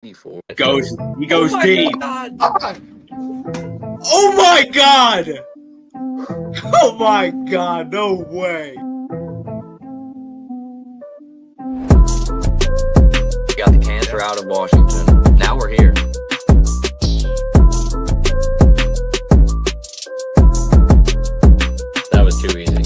He goes deep. Oh my God! Oh my God! No way! We got the cancer out of Washington. Now we're here. That was too easy.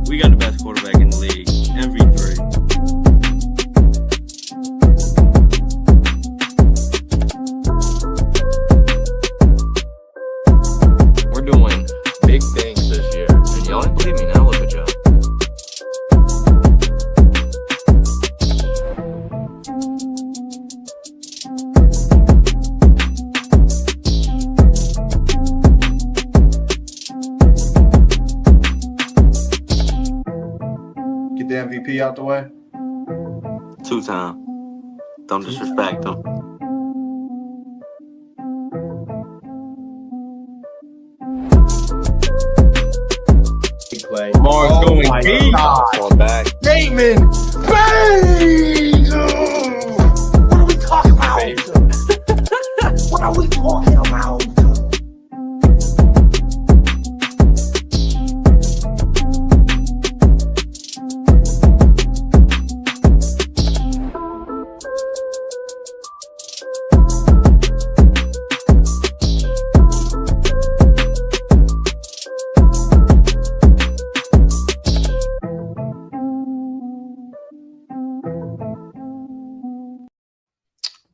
We got the best quarterback in the league. MV3. We're doing big things this year. And y'all didn't believe me. Now look at y'all. Get the MVP out the way. 2-time. Don't disrespect them. Play. Lamar's going deep. Fall back. Bateman! Bang! What are we talking about? What are we talking about?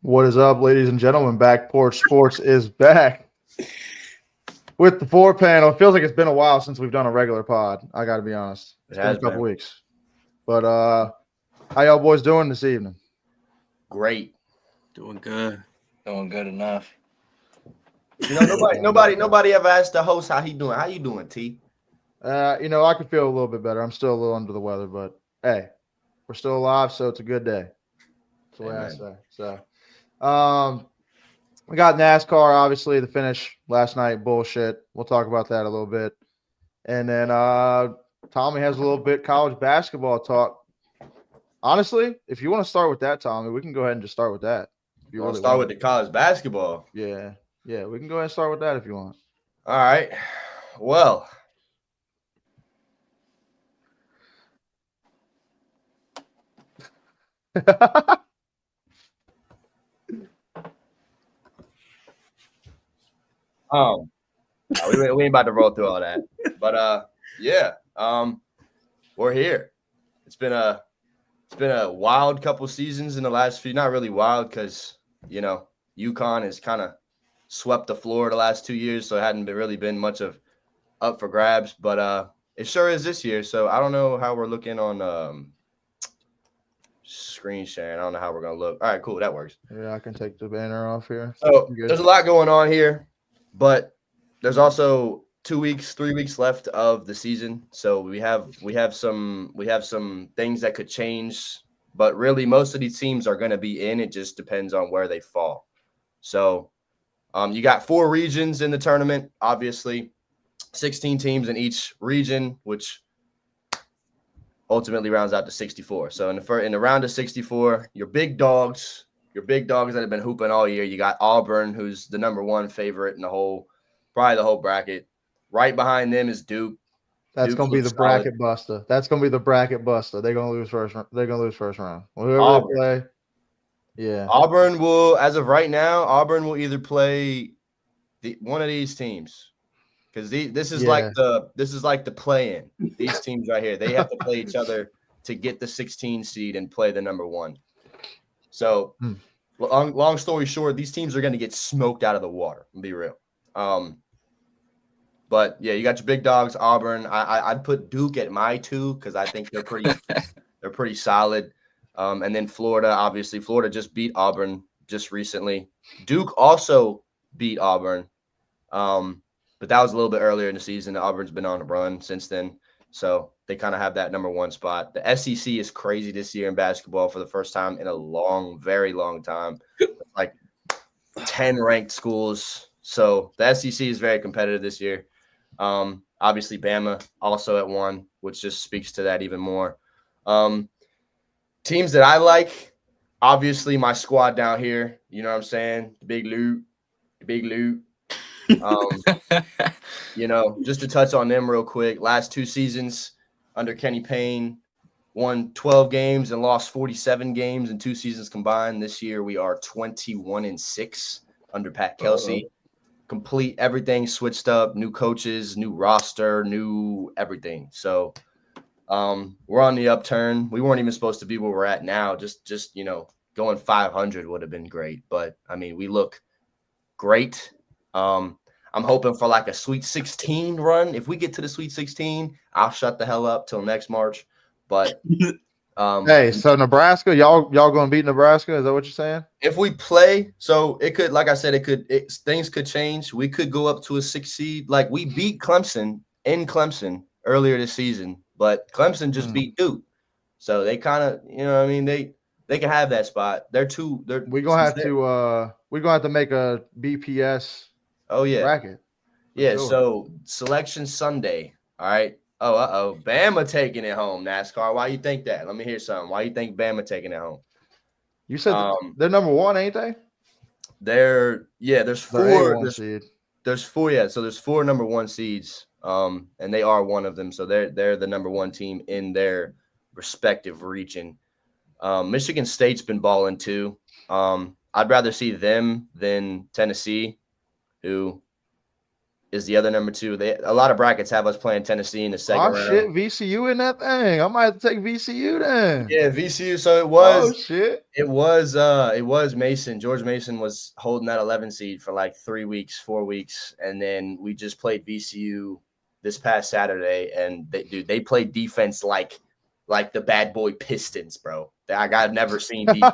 What is up, ladies and gentlemen? Back Porch Sports is back with the four panel. It feels like it's been a while since we've done a regular pod. I got to be honest. It's been a couple weeks. But how y'all boys doing this evening? Great. Doing good. Doing good enough. You know, nobody ever asked the host how he doing. How you doing, T? I could feel a little bit better. I'm still a little under the weather, but hey, we're still alive, so it's a good day. That's the way I say. So, we got NASCAR, obviously, the finish last night. Bullshit. We'll talk about that a little bit. And then Tommy has a little bit college basketball talk. Honestly, if you want to start with that, Tommy, we can go ahead and just start with that. You want to start with the college basketball? Yeah, we can go ahead and start with that if you want. All right. Well, we ain't about to roll through all that, but we're here. It's been a wild couple seasons in the last few. Not really wild because UConn has kind of swept the floor the last 2 years, so it hadn't really been much of up for grabs. But it sure is this year. So I don't know how we're looking on screen sharing. I don't know how we're gonna look. All right, cool, that works. Yeah, I can take the banner off here. So there's a lot going on here, but there's also 3 weeks left of the season. So we have some things that could change, but really most of these teams are going to be in. It just depends on where they fall. So you got 4 regions in the tournament, obviously 16 teams in each region, which ultimately rounds out to 64. So in the round of 64, your big dogs that have been hooping all year. You got Auburn, who's the number 1 favorite in the whole bracket. Right behind them is Duke. That's going to be the bracket buster. They're going to lose first. They're going to lose first round. Whoever Auburn. they play, yeah. Auburn will, as of right now, either play one of these teams, because this is like the play-in. These teams right here, they have to play each other to get the 16 seed and play the number 1. So, long story short, these teams are going to get smoked out of the water. Be real. But yeah, you got your big dogs, Auburn. I'd put Duke at my 2 because I think they're pretty solid. And then Florida, obviously, Florida just beat Auburn just recently. Duke also beat Auburn, but that was a little bit earlier in the season. Auburn's been on a run since then, so they kind of have that number 1 spot. The SEC is crazy this year in basketball for the first time in a very long time. Like 10 ranked schools. So the SEC is very competitive this year. Obviously, Bama also at 1, which just speaks to that even more. Teams that I like, obviously my squad down here. You know what I'm saying? The Big Loot. Just to touch on them real quick. Last 2 seasons under Kenny Payne, won 12 games and lost 47 games in 2 seasons combined. This year we are 21-6 under Pat Kelsey. Complete everything switched up, new coaches, new roster, new everything. So we're on the upturn. We weren't even supposed to be where we're at now. Just going 500 would have been great. But I mean, we look great. I'm hoping for like a Sweet 16 run. If we get to the Sweet 16, I'll shut the hell up till next March. But hey, so Nebraska, y'all gonna beat Nebraska? Is that what you're saying? If we play, so it could, like I said, things could change. We could go up to a 6 seed. Like we beat Clemson in Clemson earlier this season, but Clemson just beat Duke. So they kind of, they can have that spot. We're gonna have to make a BPS bracket. Yeah, Sure. so Selection Sunday. All right. Oh, Bama taking it home, NASCAR. Why you think that? Let me hear something. Why you think Bama taking it home? You said they're number 1, ain't they? There's 4. There's 4, yeah. So there's 4 number 1 seeds. And they are one of them. So they're the number 1 team in their respective region. Michigan State's been balling too. I'd rather see them than Tennessee, who is the other number 2. A lot of brackets have us playing Tennessee in the second round. Oh shit, VCU in that thing. I might have to take VCU then. Yeah, VCU. So it was. Oh shit. It was Mason. George Mason was holding that 11 seed for like 4 weeks, and then we just played VCU this past Saturday, and they played defense like the bad boy Pistons, bro. I've never seen defense.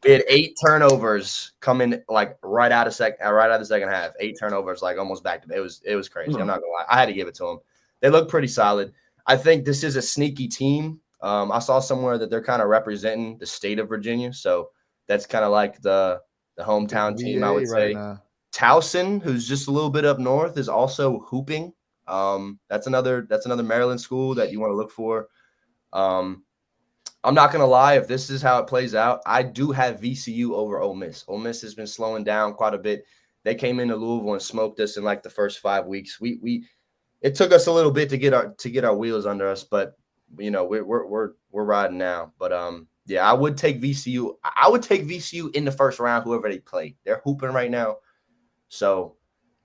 We had 8 turnovers coming like right out of the second half. 8 turnovers, like almost back to back. It was crazy. I'm not gonna lie. I had to give it to them. They look pretty solid. I think this is a sneaky team. I saw somewhere that they're kind of representing the state of Virginia, so that's kind of like the hometown team, I would say. Right, Towson, who's just a little bit up north, is also hooping. That's another Maryland school that you want to look for. I'm not going to lie, if this is how it plays out, I do have VCU over Ole Miss. Ole Miss has been slowing down quite a bit. They came into Louisville and smoked us in like the first 5 weeks. It took us a little bit to get our wheels under us, but we're riding now. But I would take VCU. I would take VCU in the first round, whoever they play. They're hooping right now. So,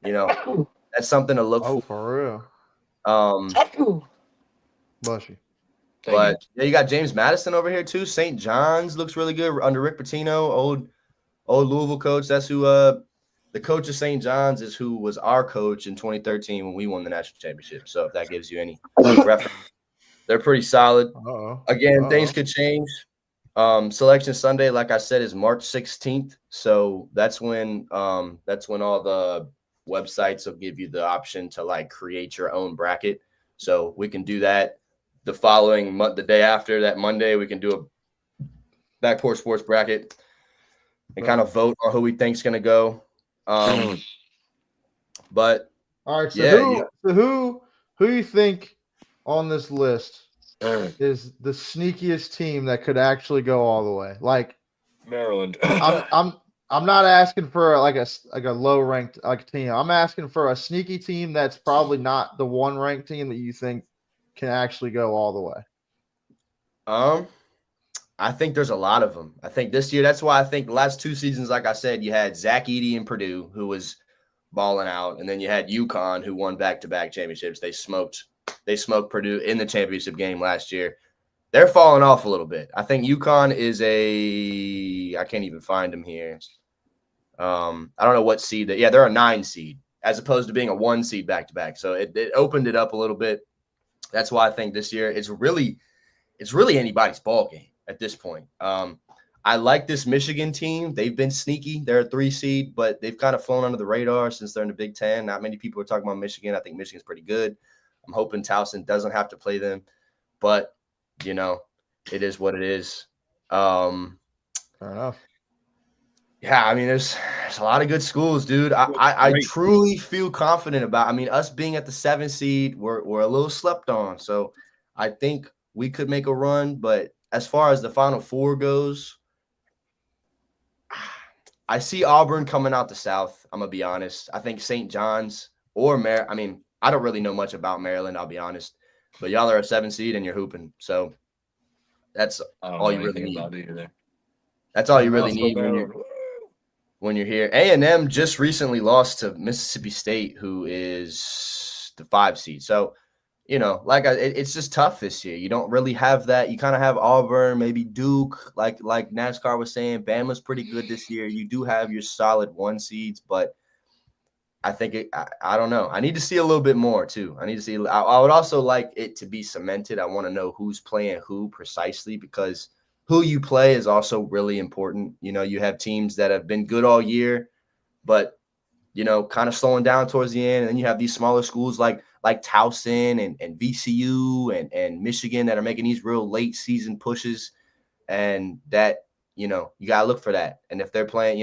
that's something to look for. Oh, for real. Bless you. But you got James Madison over here too. St. John's looks really good under Rick Pitino, old Louisville coach. That's who the coach of St. John's is, who was our coach in 2013 when we won the national championship. So if that gives you any reference, they're pretty solid. Again, things could change. Selection Sunday, like I said, is March 16th. So that's when all the websites will give you the option to like create your own bracket. So we can do that. The following month, the day after that Monday, we can do a Backport Sports bracket and kind of vote on who we think's going to go. But all right, so who you think on this list is the sneakiest team that could actually go all the way? Like Maryland. I'm not asking for like a low ranked team. I'm asking for a sneaky team that's probably not the 1 ranked team that you think can actually go all the way. I think there's a lot of them. I think this year, that's why I think the last 2 seasons, like I said, you had Zach Edey in Purdue, who was balling out, and then you had UConn, who won back-to-back championships. They smoked Purdue in the championship game last year. They're falling off a little bit. I think UConn is I can't even find them here. I don't know what seed. They're a 9 seed. as opposed to being a 1 seed back to back. So it opened it up a little bit. That's why I think this year it's really anybody's ball game at this point. I like this Michigan team. They've been sneaky. They're a 3 seed, but they've kind of flown under the radar since they're in the Big Ten. Not many people are talking about Michigan. I think Michigan's pretty good. I'm hoping Towson doesn't have to play them, but it is what it is. Fair enough. Yeah, I mean, there's a lot of good schools, dude. I truly feel confident about. I mean, us being at the 7 seed, we're a little slept on. So I think we could make a run. But as far as the Final Four goes, I see Auburn coming out the South. I'm gonna be honest. I think St. John's or Maryland. I mean, I don't really know much about Maryland. I'll be honest. But y'all are a 7 seed and you're hooping. So that's all you really need. That's all you really need when you're here. A&M just recently lost to Mississippi State, who is the 5 seed. So, it's just tough this year. You don't really have that. You kind of have Auburn, maybe Duke, like NASCAR was saying. Bama's pretty good this year. You do have your solid 1 seeds, but I think I don't know. I need to see a little bit more too. I would also like it to be cemented. I want to know who's playing who precisely, because who you play is also really important. You have teams that have been good all year, but, kind of slowing down towards the end. And then you have these smaller schools like Towson and VCU and Michigan that are making these real late season pushes. And that, you got to look for that. And if they're playing,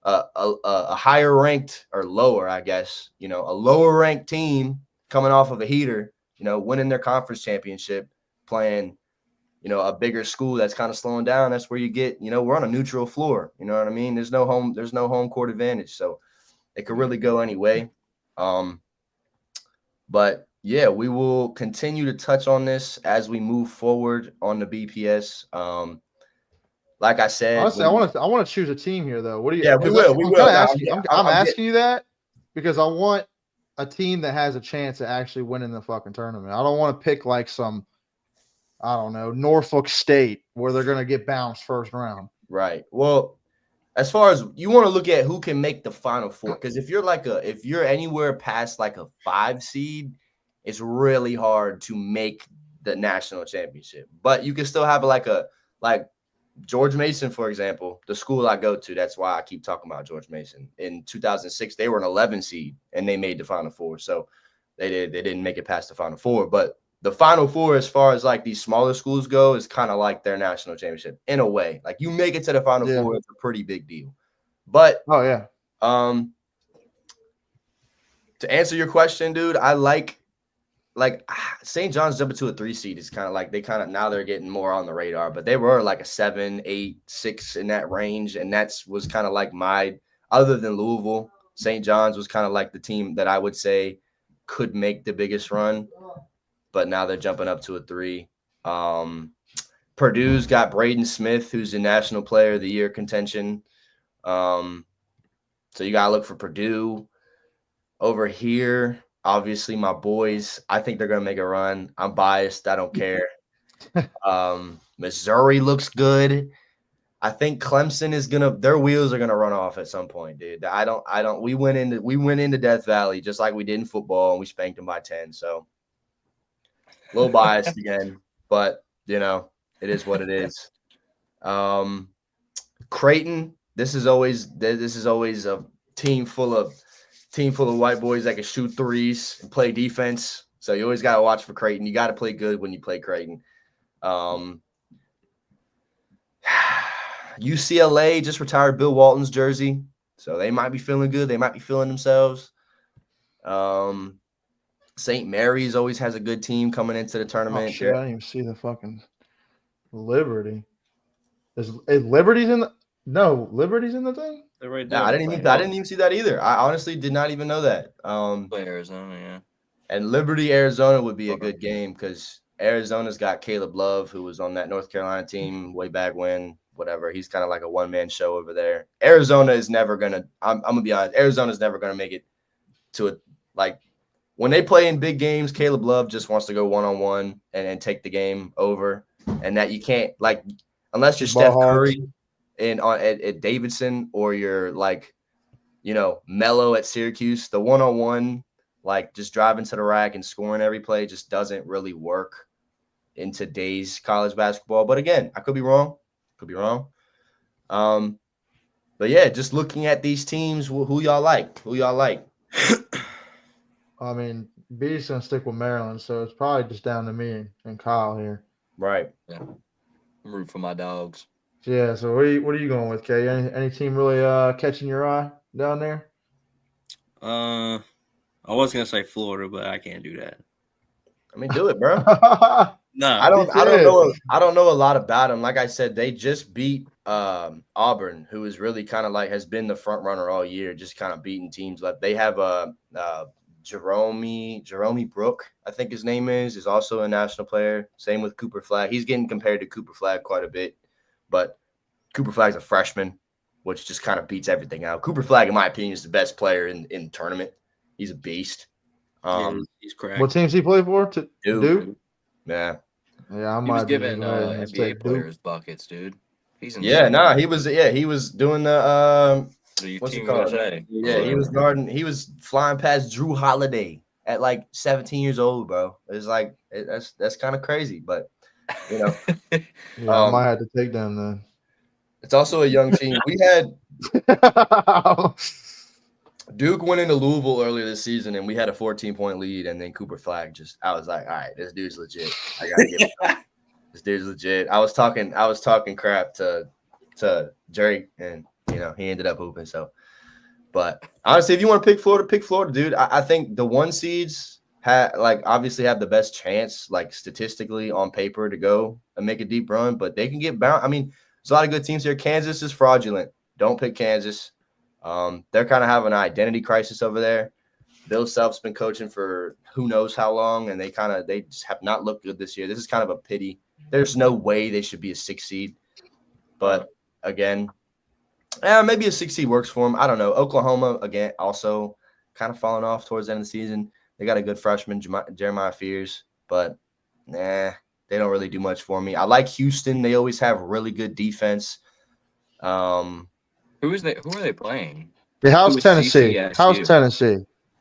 a higher ranked or lower, I guess, a lower ranked team coming off of a heater, winning their conference championship, playing a bigger school that's kind of slowing down, that's where you get, we're on a neutral floor. You know what I mean? There's no home court advantage. So it could really go any way. But yeah, we will continue to touch on this as we move forward on the BPS. Like I said, honestly, I want to choose a team here though. What do you? Yeah, we will. I'm asking you that because I want a team that has a chance of actually winning the fucking tournament. I don't want to pick like some, I don't know, Norfolk State where they're going to get bounced first round. Right. Well, as far as you want to look at who can make the Final Four, because if you're anywhere past like a 5 seed, it's really hard to make the national championship. But you can still have like George Mason, for example, the school I go to. That's why I keep talking about George Mason. In 2006, they were an 11 seed and they made the Final Four. So they didn't make it past the Final Four, but the Final Four, as far as like these smaller schools go, is kind of like their national championship in a way. Like you make it to the Final Four, it's a pretty big deal. But to answer your question, dude, I like St. John's jumping to a 3 seed is kind of like now they're getting more on the radar, but they were like a 7, 8, 6 in that range, and was kind of like other than Louisville, St. John's was kind of like the team that I would say could make the biggest run. But now they're jumping up to a 3. Purdue's got Braden Smith, who's the National Player of the Year contention. So you got to look for Purdue. Over here, obviously, my boys, I think they're going to make a run. I'm biased. I don't care. Missouri looks good. I think Clemson their wheels are going to run off at some point, dude. We went into Death Valley just like we did in football, and we spanked them by 10. So a little biased again, but it is what it is. Creighton, this is always a team full of white boys that can shoot threes and play defense. So you always got to watch for Creighton. You got to play good when you play Creighton. UCLA just retired Bill Walton's jersey, so they might be feeling good. They might be feeling themselves. St. Mary's always has a good team coming into the tournament. Oh, shit, I didn't even see the fucking Liberty. Is Liberty's in the Liberty's in the thing? They're right there. I didn't even see that either. I honestly did not even know that. Play Arizona, yeah. And Liberty, Arizona would be a good game because Arizona's got Caleb Love, who was on that North Carolina team way back when. Whatever, he's kind of like a one-man show over there. Arizona is never gonna. I'm gonna be honest. Arizona's never gonna make it to it. Like when they play in big games, Caleb Love just wants to go one-on-one and take the game over, and that you can't unless you're Steph Curry at Davidson or you're like Melo at Syracuse, the one-on-one, like just driving to the rack and scoring every play just doesn't really work in today's college basketball. But again, I could be wrong. But yeah, just looking at these teams, who y'all like? I mean, B's gonna stick with Maryland, so it's probably just down to me and Kyle here. Right. Yeah. I'm rooting for my dogs. Yeah. So what are you going with, Kay? Any team really catching your eye down there? I was gonna say Florida, but I can't do that. I mean, do it, bro. No, I don't know a lot about them. Like I said, they just beat Auburn, who is really kind of like has been the front runner all year, just kind of beating teams. Like they have Jerome Brook, I think his name is also a national player. Same with Cooper Flagg. He's getting compared to Cooper Flagg quite a bit, but Cooper Flagg's a freshman, which just kind of beats everything out. Cooper Flagg, in my opinion, is the best player in the tournament. He's a beast. He's correct. What teams he play for? Duke? Yeah. Yeah, He was giving NBA players buckets, dude. He's insane. Yeah, he was doing the what's it called? Yeah, he was guarding. He was flying past Drew Holiday at like 17 years old, bro. It's like that's kind of crazy, but yeah, I might have to take them then. It's also a young team. We had Duke went into Louisville earlier this season, and we had a 14-point lead, and then Cooper Flagg I was like, all right, this dude's legit. I gotta give it. This dude's legit. I was talking crap to Drake, and he ended up hooping. So, but honestly, if you want to pick Florida, dude. I think the 1 seeds obviously have the best chance, like statistically on paper, to go and make a deep run, but they can get bound. I mean, there's a lot of good teams here. Kansas is fraudulent. Don't pick Kansas. They're kind of having an identity crisis over there. Bill Self's been coaching for who knows how long, and they just have not looked good this year. This is kind of a pity. There's no way they should be a 6 seed. But again, maybe a 6 seed works for them. I don't know. Oklahoma, again, also kind of falling off towards the end of the season. They got a good freshman, Jeremiah Fears, but they don't really do much for me. I like Houston. They always have really good defense. Who are they playing? How's Tennessee?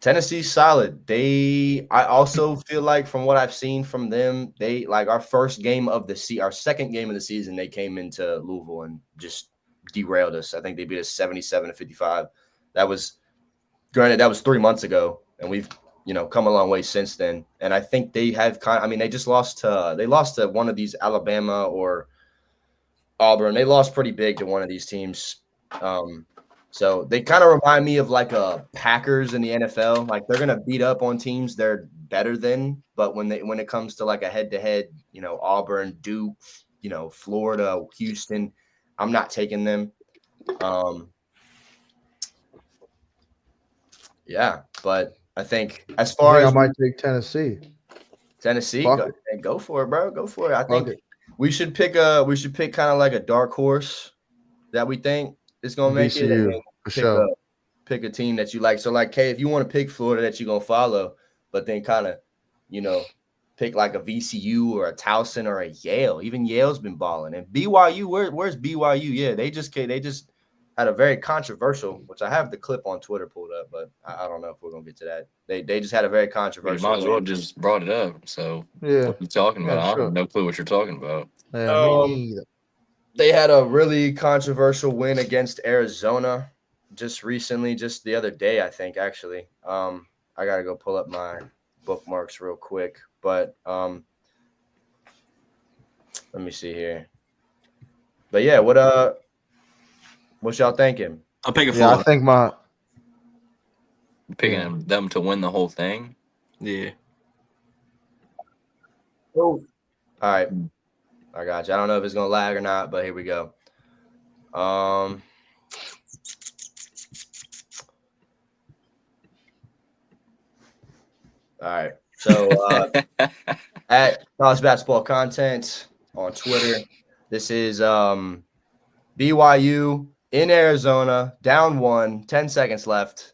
Tennessee's solid. I also feel like from what I've seen from them, they like our second game of the season, they came into Louisville and just derailed us. I think they beat us 77-55. That was 3 months ago, and we've come a long way since then. And I think they have they just lost to one of these Alabama or Auburn. They lost pretty big to one of these teams. So they kind of remind me of like a Packers in the NFL. Like they're gonna beat up on teams they're better than, but when it comes to like a head-to-head, Auburn, Duke, Florida, Houston, I'm not taking them. Yeah, but I think as far as I might take Tennessee. Go for it, bro. Go for it. I think we should pick kind of like a dark horse that we think is gonna make it. And for sure. Pick a team that you like. So like, Kay, if you want to pick Florida that you're gonna follow, but then kind of, pick like a VCU or a Towson or a Yale. Even Yale's been balling. And BYU, where's BYU? Yeah, they just had a very controversial, which I have the clip on Twitter pulled up, but I don't know if we're gonna get to that. They just had a very controversial. You might as well just brought it up. So yeah, what are you talking about? I have no clue what you're talking about. They had a really controversial win against Arizona just recently, just the other day, I think, actually. I gotta go pull up my bookmarks real quick, but let me see here. But yeah, what y'all thinking? I'm picking Florida. I think Picking them to win the whole thing. Yeah. Oh, all right. I got you. I don't know if it's gonna lag or not, but here we go. All right. So at College Basketball Content on Twitter, this is BYU in Arizona, down 1, 10 seconds left.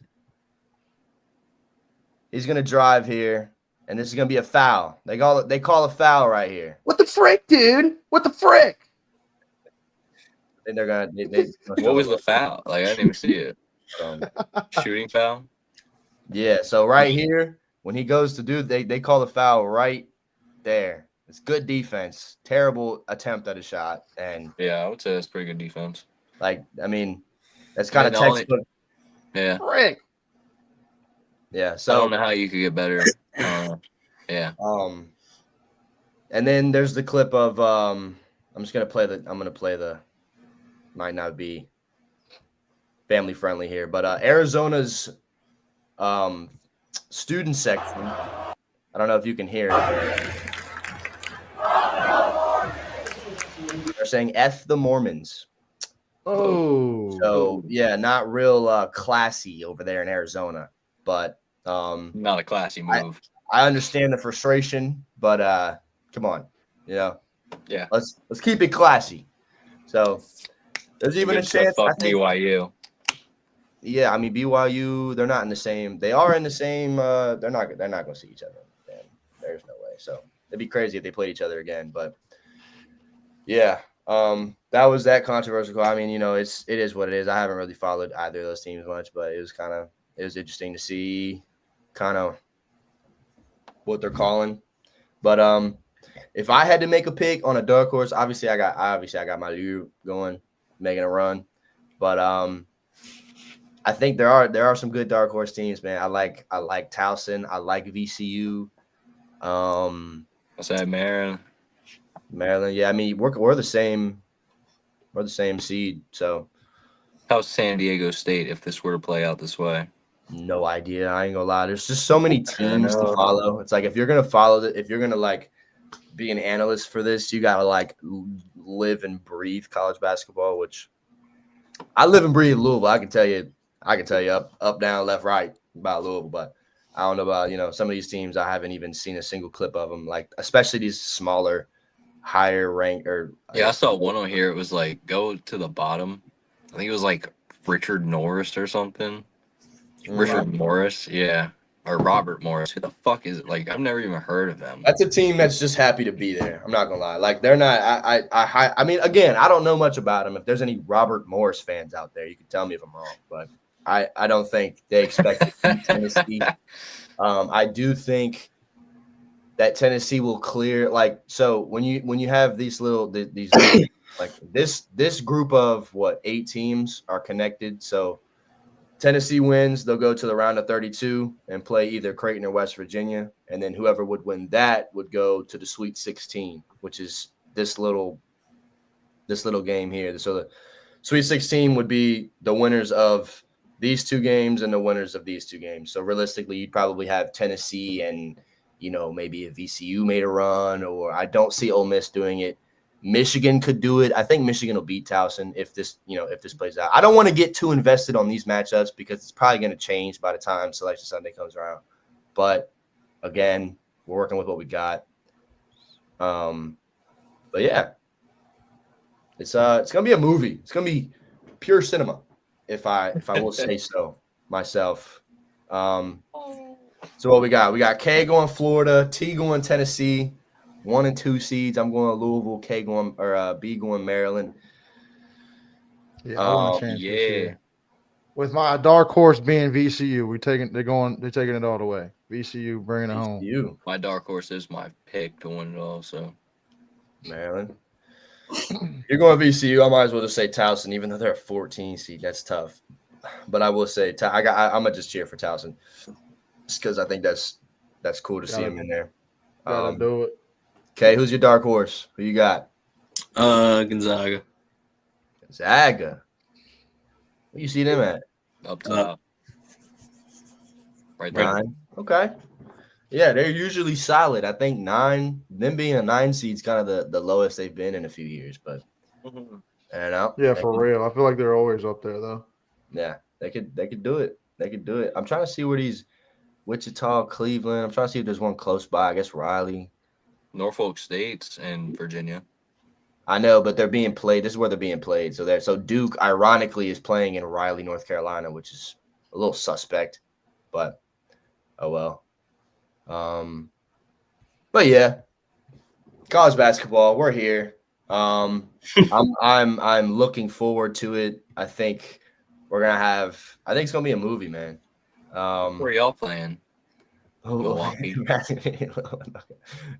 He's gonna drive here, and this is gonna be a foul. They call a foul right here. What the frick, dude? What the frick? And they're gonna. What was the foul? Like I didn't even see it. Shooting foul. Yeah, so right here, when he goes to do, they call the foul right there. It's good defense. Terrible attempt at a shot, and Yeah, I would say that's pretty good defense. like I mean, that's I kind mean, of the only- textbook. Yeah, Frick. Yeah. I So don't know how you could get better. Yeah. And then there's the clip of I'm gonna play the might not be family friendly here, but Arizona's student section. I don't know if you can hear it. They're saying F the Mormons. Oh. So yeah, not real classy over there in Arizona. But Not a classy move. I understand the frustration, but come on, Yeah. let's keep it classy. So there's even a Good stuff, chance. I fuck think, BYU. yeah, I mean BYU, they're not in the same. They are in the same. They're not going to see each other. Man, there's no way. So it'd be crazy if they played each other again. But yeah, that was that controversial. I mean, it is what it is. I haven't really followed either of those teams much, but it was interesting to see kind of what they're calling. But if I had to make a pick on a dark horse, obviously I got my Lou going, making a run. But I think there are some good dark horse teams, man. I like Towson. I like VCU. I said Maryland. Yeah. I mean, we're the same. We're the same seed. So How's San Diego State if this were to play out this way? no idea. I ain't gonna lie. There's just so many teams to know. follow. It's like if you're gonna follow it, if you're gonna like be an analyst for this, you gotta like live and breathe college basketball, which I live and breathe Louisville. I can tell you up, down, left, right about Louisville, but I don't know about, some of these teams. I haven't even seen a single clip of them, like especially these smaller, higher rank or Yeah, I saw one on here. It was like go to the bottom. I think it was like Richard Norris or something. Richard Morris, yeah. Or Robert Morris. Who the fuck is it? Like, I've never even heard of them. That's a team that's just happy to be there. I'm not gonna lie. Like they're not. I mean, again, I don't know much about them. If there's any Robert Morris fans out there, you can tell me if I'm wrong. But I don't think they expect to beat Tennessee. I do think that Tennessee will clear. Like so, when you have these like this group of 8 teams are connected. So Tennessee wins, they'll go to the round of 32 and play either Creighton or West Virginia. And then whoever would win that would go to the Sweet 16, which is this little game here. So the Sweet 16 would be the winners of these 2 games and the winners of these 2 games. So realistically, you'd probably have Tennessee and, maybe a VCU made a run, or I don't see Ole Miss doing it. Michigan could do it. I think Michigan will beat Towson if this plays out. I don't want to get too invested on these matchups because it's probably going to change by the time Selection Sunday comes around. But again, we're working with what we got. But yeah, it's gonna be a movie. It's gonna be pure cinema, if I will say so myself. So what we got? We got K going Florida, T going Tennessee. 1 and 2 seeds. I'm going to Louisville. K going B going Maryland. Yeah, I want a chance this Yeah. year. With my dark horse being VCU, they're taking it all the way. VCU bringing it home. You My dark horse is my pick to win it all. So Maryland. You're going VCU. I might as well just say Towson, even though they're a 14 seed. That's tough. But I will say I'm gonna just cheer for Towson, just because I think that's cool to see him in there. Gotta do it. Okay, who's your dark horse? Who you got? Gonzaga. Gonzaga. Where you see them at? up top. Right there. 9. Okay. Yeah, they're usually solid. I think 9. Them being a 9 seed is kind of the lowest they've been in a few years, but I don't know. Yeah, for real. I feel like they're always up there though. Yeah, they could do it. They could do it. I'm trying to see where these Wichita, Cleveland. I'm trying to see if there's one close by. I guess Riley. Norfolk State's in Virginia. I know, but they're being played. This is where they're being played. So Duke, ironically, is playing in Raleigh, North Carolina, which is a little suspect. But oh well. But yeah, college basketball. We're here. I'm looking forward to it. I think We're gonna have. I think it's gonna be a movie, man. Where y'all playing? Milwaukee.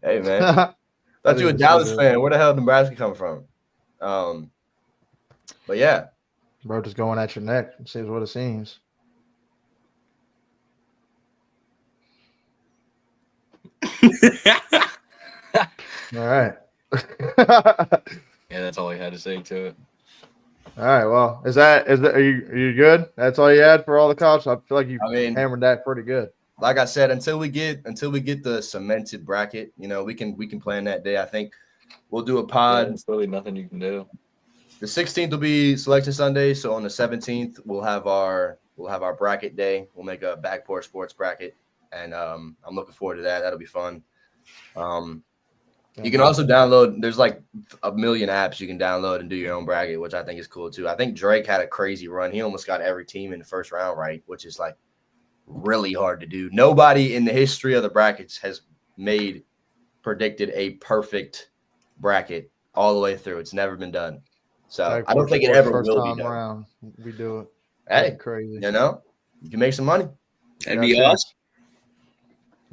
Hey, man. That Thought you is a Dallas so good. fan. Where the hell did Nebraska come from? But yeah, Bro, just going at your neck. It seems what it seems. All right. Yeah, that's all he had to say to it. All right. Well, are you good? That's all you had for all the college? I feel like you hammered that pretty good. Like I said, until we get the cemented bracket, we can plan that day. I think we'll do a pod. There's really nothing you can do. The 16th will be Selection Sunday, so on the 17th we'll have our bracket day. We'll make a Back Porch Sports bracket, and I'm looking forward to that. That'll be fun. You can also download. There's like a million apps you can download and do your own bracket, which I think is cool too. I think Drake had a crazy run. He almost got every team in the first round right, which is like really hard to do. Nobody in the history of the brackets has predicted a perfect bracket all the way through. It's never been done. So I don't think it ever will be done. Round, we do it. Hey, crazy. You can make some money. That'd be awesome.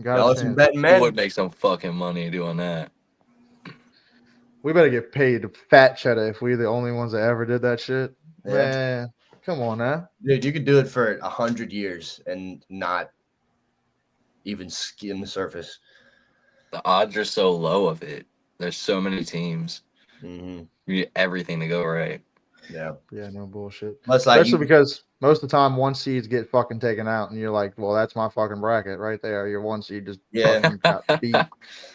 Y'all some betting men. Would make some fucking money doing that. We better get paid fat cheddar if we're the only ones that ever did that shit. Yeah. Man, come on now. Dude, you could do it for 100 years and not even skim the surface. The odds are so low of it. There's so many teams. Mm-hmm. You need everything to go right. Yeah. Yeah, no bullshit. Especially because most of the time one seeds get fucking taken out and you're like, well, that's my fucking bracket right there. Your one seed just fucking got beat.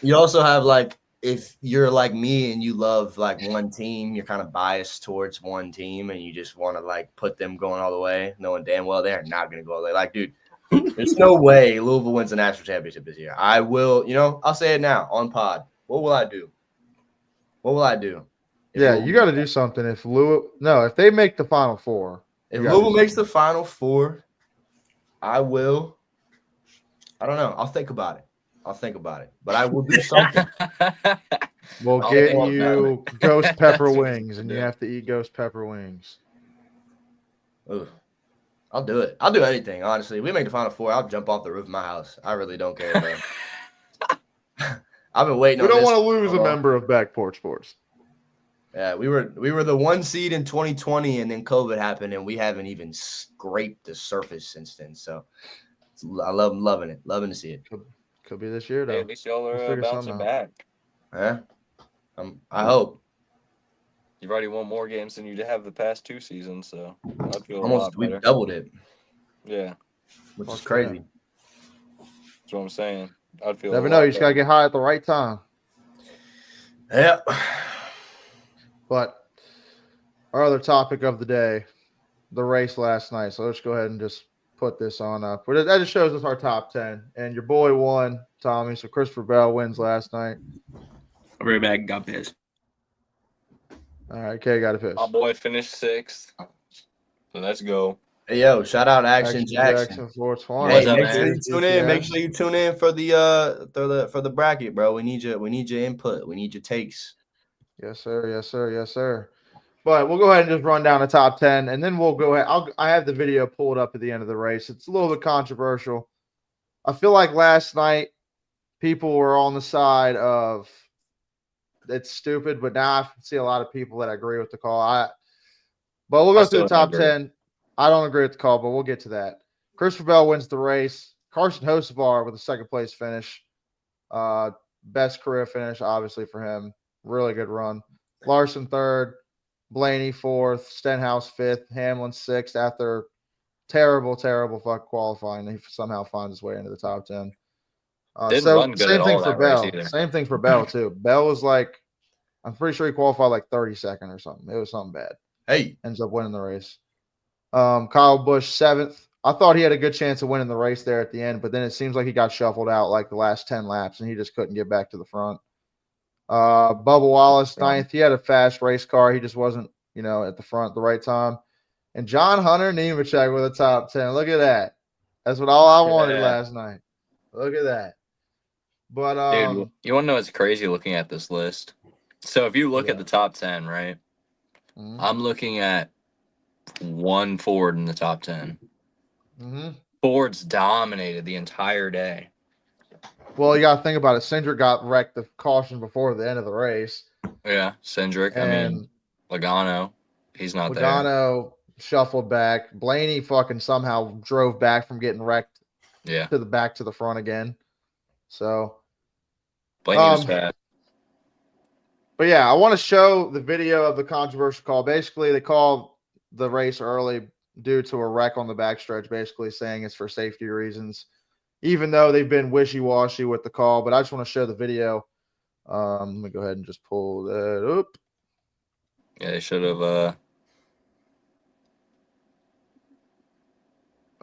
You also have like, if you're like me and you love like one team, you're kind of biased towards one team and you just want to like put them going all the way, knowing damn well they're not going to go all the way. Like, dude, there's no way Louisville wins the national championship this year. I will, I'll say it now on pod. What will I do? Yeah, you got to do something. If they make the Final Four. If Louisville makes the Final Four, I will. I don't know. I'll think about it. But I will do something. We'll get you ghost pepper wings, and you have to eat ghost pepper wings. Ooh, I'll do it. I'll do anything, honestly. If we make the Final Four, I'll jump off the roof of my house. I really don't care, bro. I've been waiting. We don't want to lose a member of Back Porch Sports. Yeah, we were the 1 seed in 2020, and then COVID happened, and we haven't even scraped the surface since then. So loving it, loving to see it. Could be this year though. Hey, at least y'all are bouncing back. Yeah, I hope. You've already won more games than you have the past 2 seasons, so I'd feel almost we doubled it. Yeah, which is crazy. That's what I'm saying. I'd feel. Never know. You just gotta get high at the right time. Yeah. But our other topic of the day, the race last night. So let's go ahead and just put this on up. But that just shows us our top 10. And your boy won, Tommy. So Christopher Bell wins last night. I'll be right back. Got pissed. All right, Kay got a piss. My boy finished 6th. So let's go. Hey, yo, shout out Action Jackson. Hey, make sure you tune in for the bracket, bro. We need your input. We need your takes. Yes, sir. But we'll go ahead and just run down the top 10, and then we'll go ahead. I have the video pulled up at the end of the race. It's a little bit controversial. I feel like last night people were on the side of it's stupid, but now I see a lot of people that agree with the call. But we'll go through the top 10. I don't agree with the call, but we'll get to that. Christopher Bell wins the race. Carson Hocevar with a second-place finish. Best career finish, obviously, for him. Really good run. Larson third, Blaney fourth, Stenhouse fifth, Hamlin sixth after terrible fuck qualifying. He somehow finds his way into the top 10. Same thing for Bell. Same thing for Bell too. Bell was like, I'm pretty sure he qualified like 32nd or something. It was something bad. Hey, ends up winning the race. Kyle Busch 7th. I thought he had a good chance of winning the race there at the end, but then it seems like he got shuffled out like the last 10 laps and he just couldn't get back to the front. Bubba Wallace 9th. He had a fast race car. He just wasn't, at the front at the right time. And John Hunter Nemechek with a top 10. Look at that. That's what all I wanted last night. Look at that. But dude, you want to know what's crazy looking at this list? So if you look at the top 10, right? Mm-hmm. I'm looking at one Ford in the top 10. Mm-hmm. Fords dominated the entire day. Well, you got to think about it. Cindric got wrecked the caution before the end of the race. Yeah, Cindric. I And mean, Logano, he's not there. Logano shuffled back. Blaney fucking somehow drove back from getting wrecked Yeah, to the back to the front again. So, Blaney was fast. but yeah, I want to show the video of the controversial call. Basically, they called the race early due to a wreck on the backstretch, basically saying it's for safety reasons, even though they've been wishy-washy with the call. But I just want to show the video. Let me go ahead and just pull that up. Yeah, they should have. All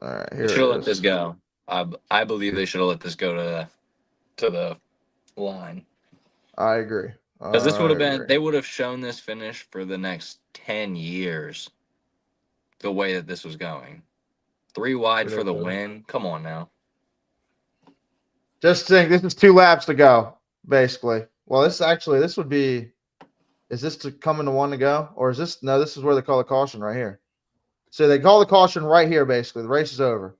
right, here They should have it let is. this go. I believe they should have let this go to the line. I agree. Because this would have been, they would have shown this finish for the next 10 years the way that this was going. 3 wide for the win. Come on now. Just think, this is 2 laps to go, basically. Well, this would be, is this to come into 1 to go? Or is this, no, this is where they call the caution right here. So they call the caution right here, basically. The race is over.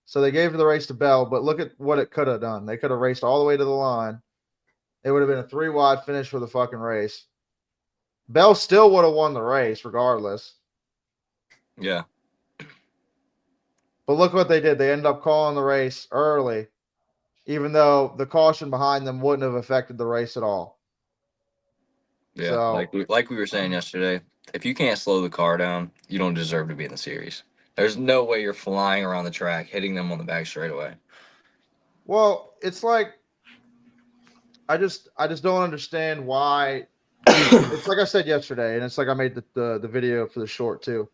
So they gave the race to Bell, but look at what it could have done. They could have raced all the way to the line. It would have been a 3 wide finish for the fucking race. Bell still would have won the race regardless. Yeah. But look what they did. They ended up calling the race early, even though the caution behind them wouldn't have affected the race at all. Yeah. So, like we were saying yesterday, if you can't slow the car down, you don't deserve to be in the series. There's no way you're flying around the track, hitting them on the back straightaway. well, it's like I just don't understand why. It's like I said yesterday, and it's like I made the video for the short too.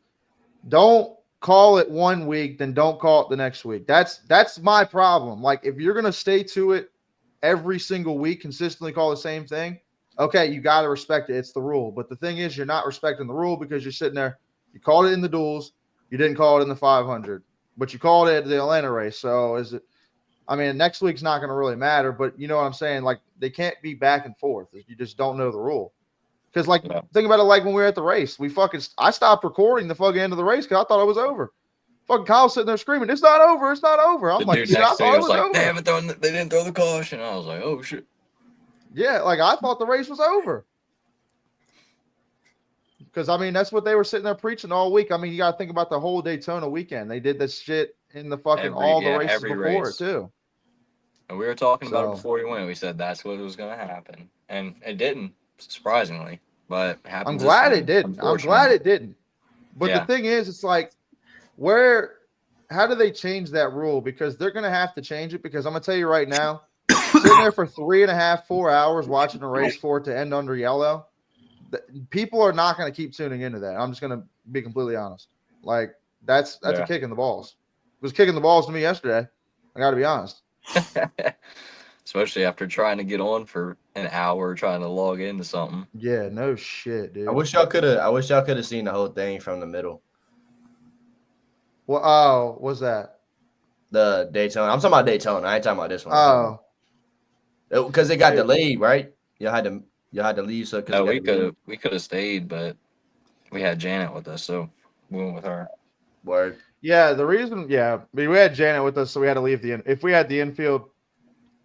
Don't call it 1 week, then don't call it the next week. That's my problem. Like, if you're gonna stay to it every single week, consistently call the same thing, okay, you got to respect it. It's the rule. But the thing is, you're not respecting the rule because you're sitting there. You called it in the duels, you didn't call it in the 500, but you called it at the Atlanta race. So is it? I mean, next week's not going to really matter, but you know what I'm saying? Like, they can't be back and forth. You just don't know the rule. Because, like, think about it like when we were at the race. I stopped recording the fucking end of the race because I thought it was over. Fucking Kyle's sitting there screaming, "It's not over! It's not over!" I'm like, dude next to me was like, over. they didn't throw the caution. I was like, oh shit. Yeah, like I thought the race was over. Because, I mean, that's what they were sitting there preaching all week. I mean, you got to think about the whole Daytona weekend. They did this shit in the fucking the races before it, too. And we were talking about it before we went. We said that's what was going to happen. And it didn't, surprisingly. But it happened. I'm glad it didn't. But the thing is, it's like, how do they change that rule? Because they're going to have to change it. Because I'm going to tell you right now, sitting there for 3.5, 4 hours watching a race for it to end under yellow, people are not going to keep tuning into that. I'm just going to be completely honest. Like, that's a kick in the balls. It was kicking the balls to me yesterday. I got to be honest. Especially after trying to get on for an hour trying to log into something. Yeah, no shit, dude. I wish y'all could have seen the whole thing from the middle. Well, what's that? The Daytona. I'm talking about Daytona. I ain't talking about this one. Oh, because it got delayed, right? Y'all had to leave. So no, we could have stayed, but we had Janet with us, so we went with her. Word. Yeah, the reason, we had Janet with us, so we had to leave if we had the infield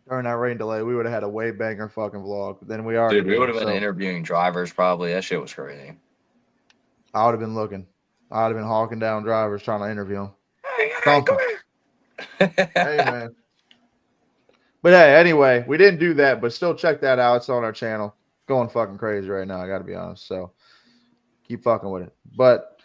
during that rain delay, we would have had a way banger fucking vlog. Then we already we would have been interviewing drivers probably. That shit was crazy. I would have been looking. I would have been hawking down drivers trying to interview them. Hey, come here. Hey, man. But hey, anyway, we didn't do that, but still check that out. It's on our channel. Going fucking crazy right now, I got to be honest. So keep fucking with it. But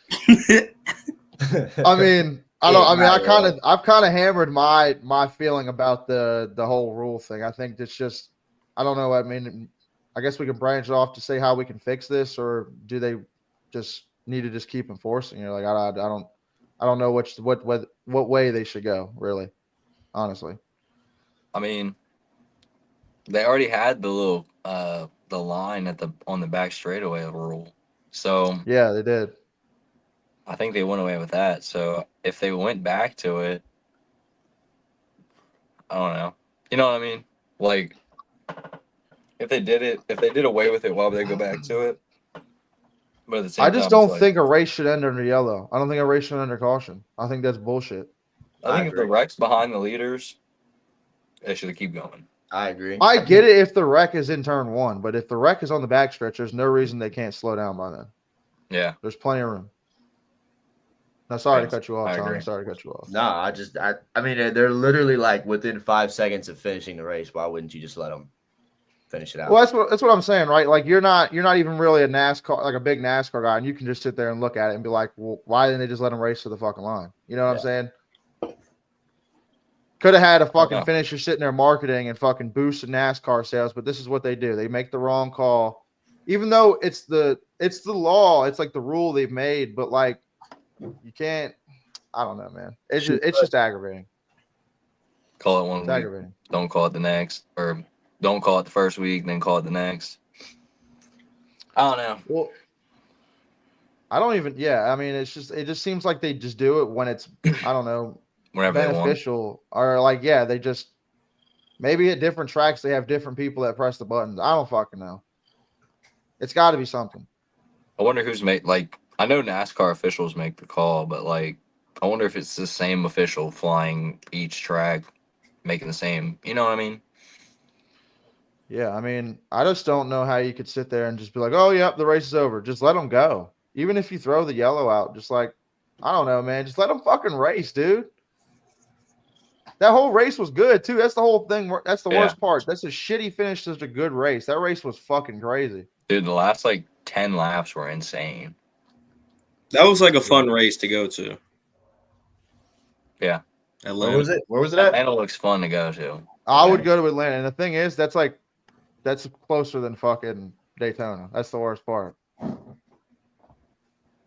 I mean, I've kind of hammered my feeling about the whole rule thing. I think it's just, I don't know. I mean, I guess we can branch off to say how we can fix this, or do they just need to just keep enforcing it? Like, I don't know what way they should go, really, honestly. I mean, they already had the little the line on the back straightaway rule. So yeah, they did. I think they went away with that. So if they went back to it, I don't know. You know what I mean? Like, if they did away with it, why would they go back to it? But at the same I just time, it's don't like, think a race should end under yellow. I don't think a race should end under caution. I think that's bullshit. I think I if the agree. wreck's behind the leaders, they should keep going. I agree. I get it if the wreck is in turn 1, but if the wreck is on the backstretch, there's no reason they can't slow down by then. Yeah. There's plenty of room. No, sorry to Yes, cut you off, I Tommy. agree. Sorry to cut you off. No, I mean, they're literally like within 5 seconds of finishing the race. Why wouldn't you just let them finish it out? Well, that's what I'm saying, right? Like you're not even really a NASCAR, like a big NASCAR guy, and you can just sit there and look at it and be like, well, why didn't they just let them race to the fucking line? You know what I'm saying? Could have had a fucking finisher sitting there marketing and fucking boosting NASCAR sales, but this is what they do. They make the wrong call, even though it's the law. It's like the rule they've made, but like you can't. I don't know, man. It's just aggravating. Call it one It's week. aggravating. Don't call it the next, or don't call it the first week, then call it the next. I don't know. Well, I don't even. Yeah, I mean, it just seems like they just do it when it's I don't know. Whenever they want. Beneficial or like they just maybe at different tracks they have different people that press the buttons. I don't fucking know. It's got to be something. I wonder who's like. I know NASCAR officials make the call, but like, I wonder if it's the same official flying each track, making the same. You know what I mean? Yeah, I mean, I just don't know how you could sit there and just be like, "Oh, yep, the race is over." Just let them go. Even if you throw the yellow out, just like I don't know, man. Just let them fucking race, dude. That whole race was good too. That's the whole thing. That's the worst part. That's a shitty finish. Such a good race. That race was fucking crazy. Dude, the last like 10 laps were insane. That was like a fun race to go to. Yeah. Where was it? Where was it at? Atlanta looks fun to go to. I would go to Atlanta, and the thing is, that's closer than fucking Daytona. That's the worst part.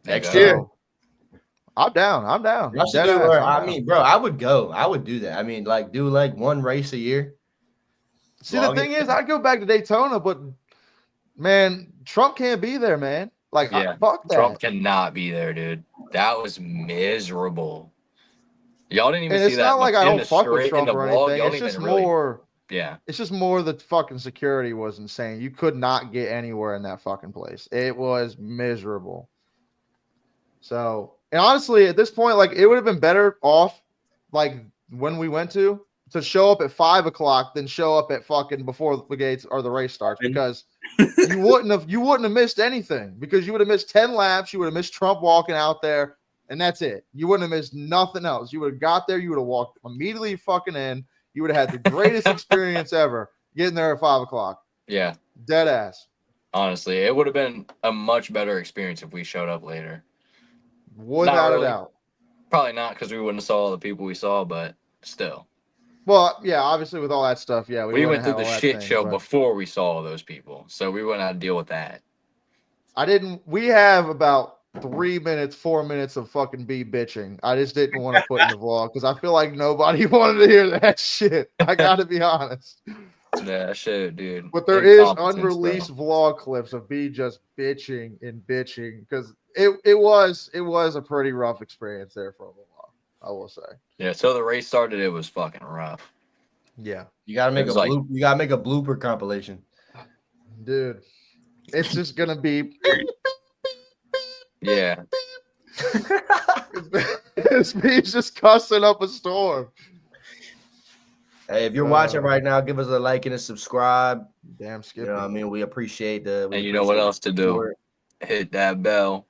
Next year. I'm down. I mean, bro, I would go. I would do that. I mean, like, do like one race a year. See, the thing is, I'd go back to Daytona, but man, Trump can't be there, man. Like, fuck that. Trump cannot be there, dude. That was miserable. Y'all didn't even see that. It's not like I don't fuck with Trump or anything. It's just more. Yeah. It's just more the fucking security was insane. You could not get anywhere in that fucking place. It was miserable. So, and honestly, at this point, like it would have been better off, like when we went to show up at 5 o'clock than show up at fucking before the gates or the race starts, because you wouldn't have missed anything, because you would have missed 10 laps. You would have missed Trump walking out there, and that's it. You wouldn't have missed nothing else. You would have got there. You would have walked immediately fucking in. You would have had the greatest experience ever getting there at 5 o'clock. Yeah. Dead ass. Honestly, it would have been a much better experience if we showed up later. Without a doubt. Probably not, because we wouldn't have saw all the people we saw, but still. Well, yeah, obviously with all that stuff, yeah. We went through the shit show before we saw all those people, so we wouldn't have to deal with that. We have about 3 minutes, 4 minutes of fucking B bitching. I just didn't want to put in the vlog because I feel like nobody wanted to hear that shit. I got to be honest. Yeah, shit, dude. But there is unreleased vlog clips of B just bitching because it was a pretty rough experience there for a while, I will say. Yeah, so the race started, it was fucking rough. Yeah. You gotta make a blooper compilation. Dude. It's just gonna be yeah. This means just cussing up a storm. Hey, if you're watching right now, give us a like and a subscribe. Damn, Skip. You know what I mean? We appreciate and you know what else to do? Hit that bell.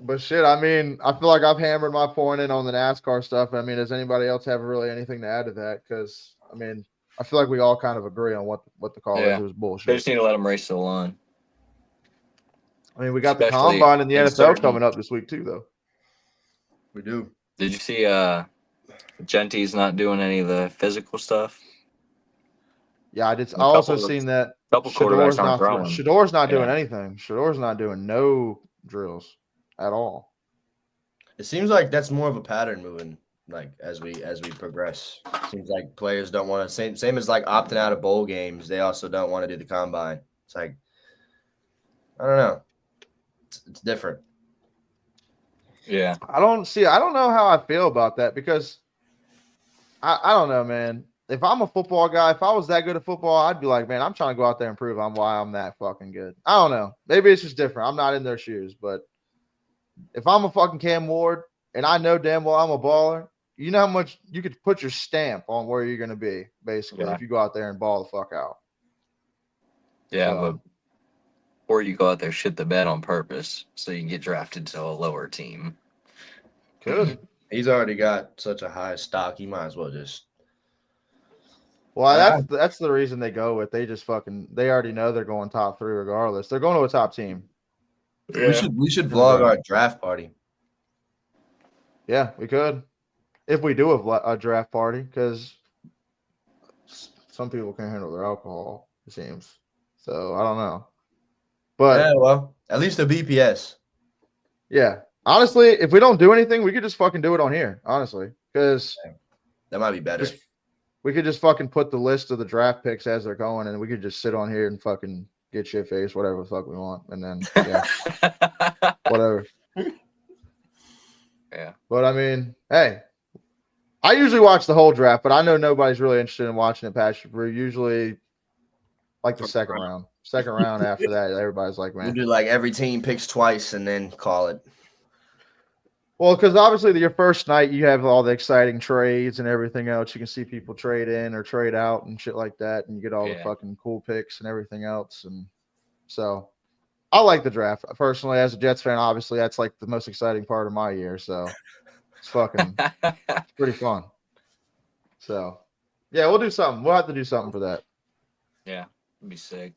But shit, I mean, I feel like I've hammered my point in on the NASCAR stuff. I mean, does anybody else have really anything to add to that? Because, I mean, I feel like we all kind of agree on what the call is. It was bullshit. They just need to let them race to the line. I mean, we got the combine and the NFL coming up this week too, though. We do. Did you see Genty's not doing any of the physical stuff? Yeah, I did. I also seen that quarterbacks aren't throwing. Shador's not doing anything. Shador's not doing no drills at all. It seems like that's more of a pattern moving, like as we progress. Seems like players don't want to same as like opting out of bowl games. They also don't want to do the combine. It's like I don't know. It's different. Yeah. I don't know how I feel about that because I don't know, man. if I'm a football guy, if I was that good at football, I'd be like, man, I'm trying to go out there and prove why I'm that fucking good. I don't know. Maybe it's just different. I'm not in their shoes, but if I'm a fucking Cam Ward and I know damn well I'm a baller, you know how much you could put your stamp on where you're going to be, basically, if you go out there and ball the fuck out. Yeah, but or you go out there shit the bed on purpose so you can get drafted to a lower team. Could. He's already got such a high stock. He might as well just. Well, that's the reason they go with. They just they already know they're going top 3 regardless. They're going to a top team. Yeah. We should vlog our draft party. Yeah, we could. If we do a draft party, because some people can't handle their alcohol, it seems. So I don't know. But yeah, well, at least a BPS. Yeah. Honestly, if we don't do anything, we could just fucking do it on here, honestly. Because that might be better. We could just fucking put the list of the draft picks as they're going, and we could just sit on here and fucking get shit faced, whatever the fuck we want. And then, yeah. Whatever. Yeah. But I mean, hey. I usually watch the whole draft, but I know nobody's really interested in watching it past. We're usually like the second round. Second round after that, everybody's like, man. We'll do like every team picks twice and then call it. Well, because obviously your first night, you have all the exciting trades and everything else. You can see people trade in or trade out and shit like that. And you get all the fucking cool picks and everything else. And so I like the draft. Personally, as a Jets fan, obviously, that's like the most exciting part of my year. So it's fucking it's pretty fun. So, yeah, we'll do something. We'll have to do something for that. Yeah, it'd be sick.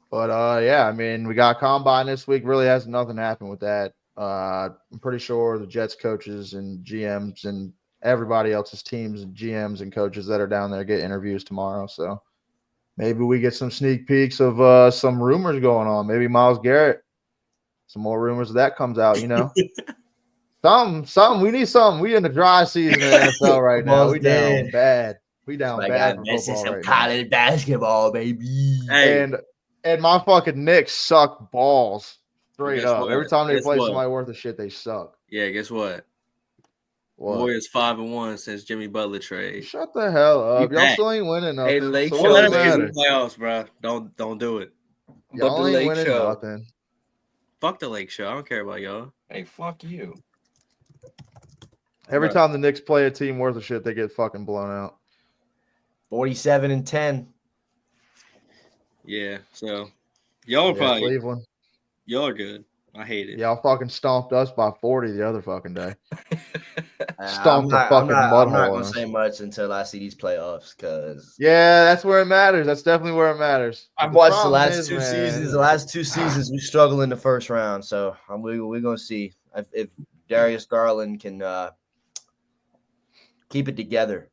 But, yeah, I mean, we got Combine this week. Really hasn't nothing happened with that. I'm pretty sure the Jets coaches and GMs and everybody else's teams and GMs and coaches that are down there get interviews tomorrow. So maybe we get some sneak peeks of some rumors going on. Maybe Myles Garrett, some more rumors of that comes out, you know. Something. We need something. We in the dry season in the NFL right now. We down bad. We down bad for football right college basketball, baby. Hey. And my fucking Knicks suck balls. Straight up. Every time they play somebody worth of shit, they suck. Yeah, guess what? Warriors 5-1 since Jimmy Butler trade. Shut the hell up. Y'all still ain't winning nothing. Hey, Lake so Show. Let us get in the playoffs, bro. Don't do it. Y'all but the ain't Lake winning Show. nothing. Fuck the Lake Show. I don't care about y'all. Hey, fuck you. Every time the Knicks play a team worth of shit, they get fucking blown out. 47-10. Yeah, so y'all are probably Cleveland. Y'all are good. I hate it. Y'all fucking stomped us by 40 the other fucking day. I'm not going to say much until I see these playoffs, because that's where it matters. That's definitely where it matters. I've watched the last two seasons. The last 2 seasons, we struggle in the first round. So we're going to see if Darius Garland can keep it together.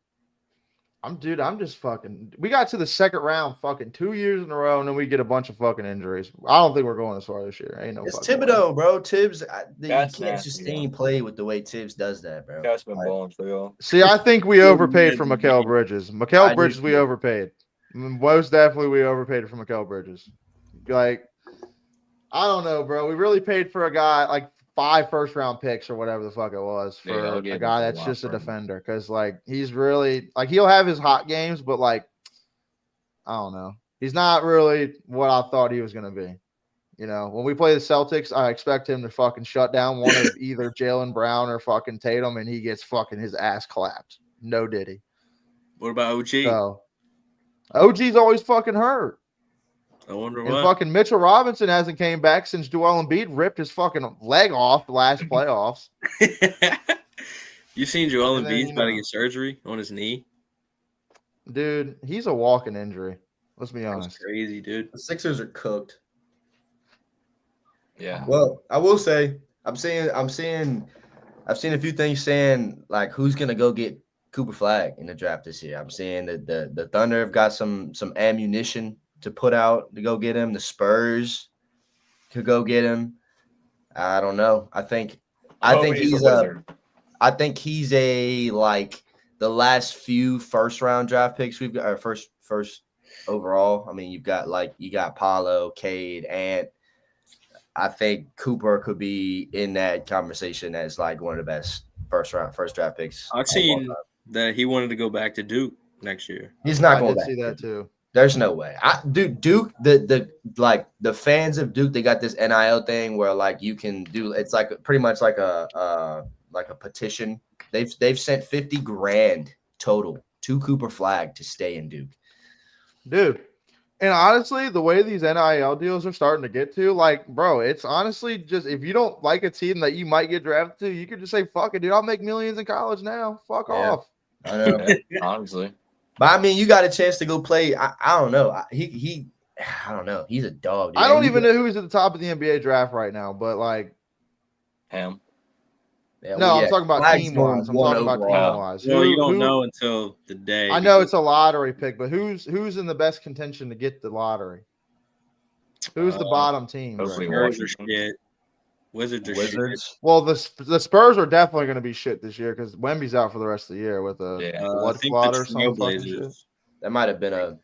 I'm just fucking. We got to the second round fucking 2 years in a row, and then we get a bunch of fucking injuries. I don't think we're going as far this year. Ain't no. It's Thibodeau, way. Bro. Tibbs, you can't nasty, sustain play with the way Tibbs does that, bro. That's been balling for y'all. See, I think we overpaid for Mikal Bridges. Mikal Bridges, we overpaid. Most definitely, we overpaid for Mikal Bridges. Like, I don't know, bro. We really paid for a guy like 5 first-round picks or whatever the fuck it was for a guy that's just a defender. Because, like, he's really – like, he'll have his hot games, but, like, I don't know. He's not really what I thought he was going to be. You know, when we play the Celtics, I expect him to fucking shut down one of either Jaylen Brown or fucking Tatum, and he gets fucking his ass clapped. No diddy. What about OG? So, OG's always fucking hurt. I wonder and what. Fucking Mitchell Robinson hasn't came back since Joel Embiid ripped his fucking leg off the last playoffs. You seen Joel Embiid about to get surgery on his knee? Dude, he's a walking injury. Let's be honest. That's crazy, dude. The Sixers are cooked. Yeah. Well, I will say I've seen a few things saying like who's gonna go get Cooper Flag in the draft this year. I'm seeing that the Thunder have got some ammunition to put out to go get him. The Spurs could go get him. I don't know. I think he's a like the last few first round draft picks we've got, or first overall. I mean, you got Paolo, Cade, and I think Cooper could be in that conversation as like one of the best first draft picks. I've seen that he wanted to go back to Duke next year. He's not I going did back. see that too. There's no way. Duke, the fans of Duke, they got this NIL thing where like you can do. It's like pretty much like a petition. They've sent 50 grand total to Cooper Flag to stay in Duke. Dude. And honestly, the way these NIL deals are starting to get to, like, bro, it's honestly just if you don't like a team that you might get drafted to, you could just say, fuck it, dude. I'll make millions in college now. Fuck off. I know. Yeah, honestly. But I mean, you got a chance to go play. I don't know. I don't know. He's a dog. Dude. I don't even know who's at the top of the NBA draft right now, but like, Him. Yeah, no, I'm talking about Flag's team going wise. I'm one talking about team overall. wise. Well, you don't know until the day. I know it's a lottery pick, but who's in the best contention to get the lottery? Who's the bottom team? hopefully Right now? Spurs are shit. Wizards are shit. Wizards. Well, the Spurs are definitely going to be shit this year because Wemby's out for the rest of the year with a Yeah. blood I think clot the or some fucking shit. Trailblazers. That might have been a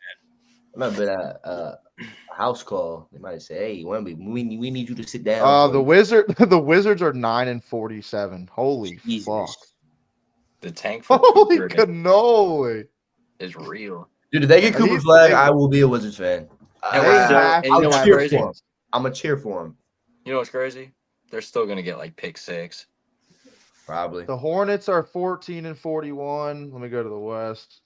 house call. They might have said, "Hey, Wemby, we need you to sit down." The Wizards are 9-47. Holy Jesus. fuck! The tank for Holy Cooper cannoli! is real. Dude, if they get Cooper He's Flag, big. I will be a Wizards fan. And They we're still, have and you know I'll what's cheer crazy? for him. I'm gonna cheer for him. You know what's crazy? They're still gonna get like pick 6. Probably. The Hornets are 14-41. Let me go to the West.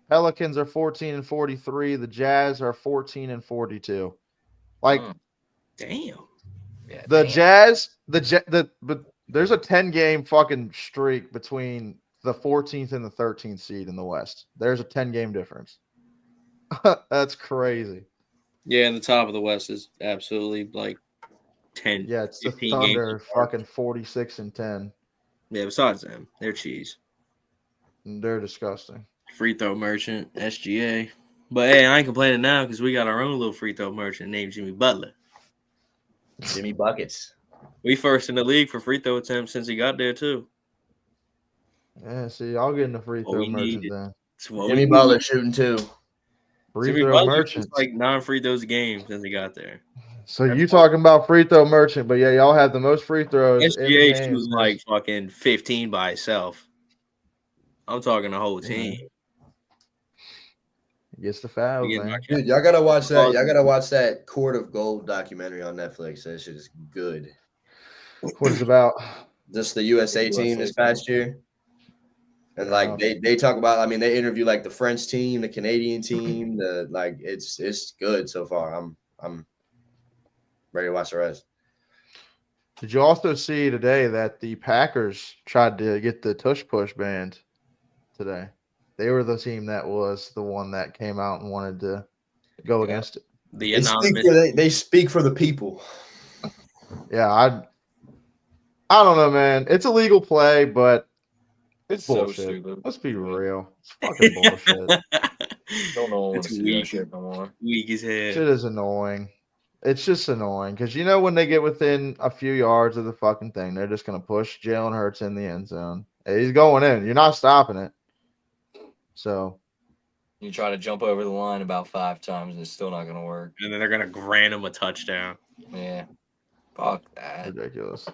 Pelicans are 14-43. The Jazz are 14-42. Like Damn. Yeah, the damn. Jazz, but there's a 10-game fucking streak between the 14th and the 13th seed in the West. There's a 10-game difference. That's crazy. Yeah, and the top of the West is absolutely like 10. Yeah, it's the 15 Thunder, games apart. fucking 46-10. Yeah, besides them, they're cheese. And they're disgusting. Free throw merchant, SGA. But hey, I ain't complaining now because we got our own little free throw merchant named Jimmy Butler. Jimmy Buckets. We first in the league for free throw attempts since he got there too. Yeah, see, I'll get in the free What throw we merchant need. then. It's what Jimmy we Butler need. shooting too. Free Jimmy throw Butler merchant. shoots like 9 free throws a game since he got there. So you talking about free throw merchant, but yeah, y'all have the most free throws. in the SGA game shoots since- like fucking 15 by himself. I'm talking the whole team. Gets the fouls, We get man. my Dude, y'all gotta watch that. Y'all gotta watch that Court of Gold documentary on Netflix. That shit is good. What is it about? Just the USA team this past year. And like they talk about, I mean, they interview like the French team, the Canadian team, it's good so far. I'm ready to watch the rest. Did you also see today that the Packers tried to get the tush push banned today? They were the team that was the one that came out and wanted to go against it. The They speak, anonymous. they speak for the people. Yeah, I don't know, man. It's a legal play, but it's So bullshit. stupid. Let's be real. It's fucking bullshit. Don't know what It's to see that weak. shit no more. Weak as hell. Shit is annoying. It's just annoying because you know when they get within a few yards of the fucking thing, they're just gonna push Jalen Hurts in the end zone. He's going in. You're not stopping it. So You try to jump over the line about 5 times and it's still not gonna work. And then they're gonna grant him a touchdown. Yeah. Fuck that. ridiculous.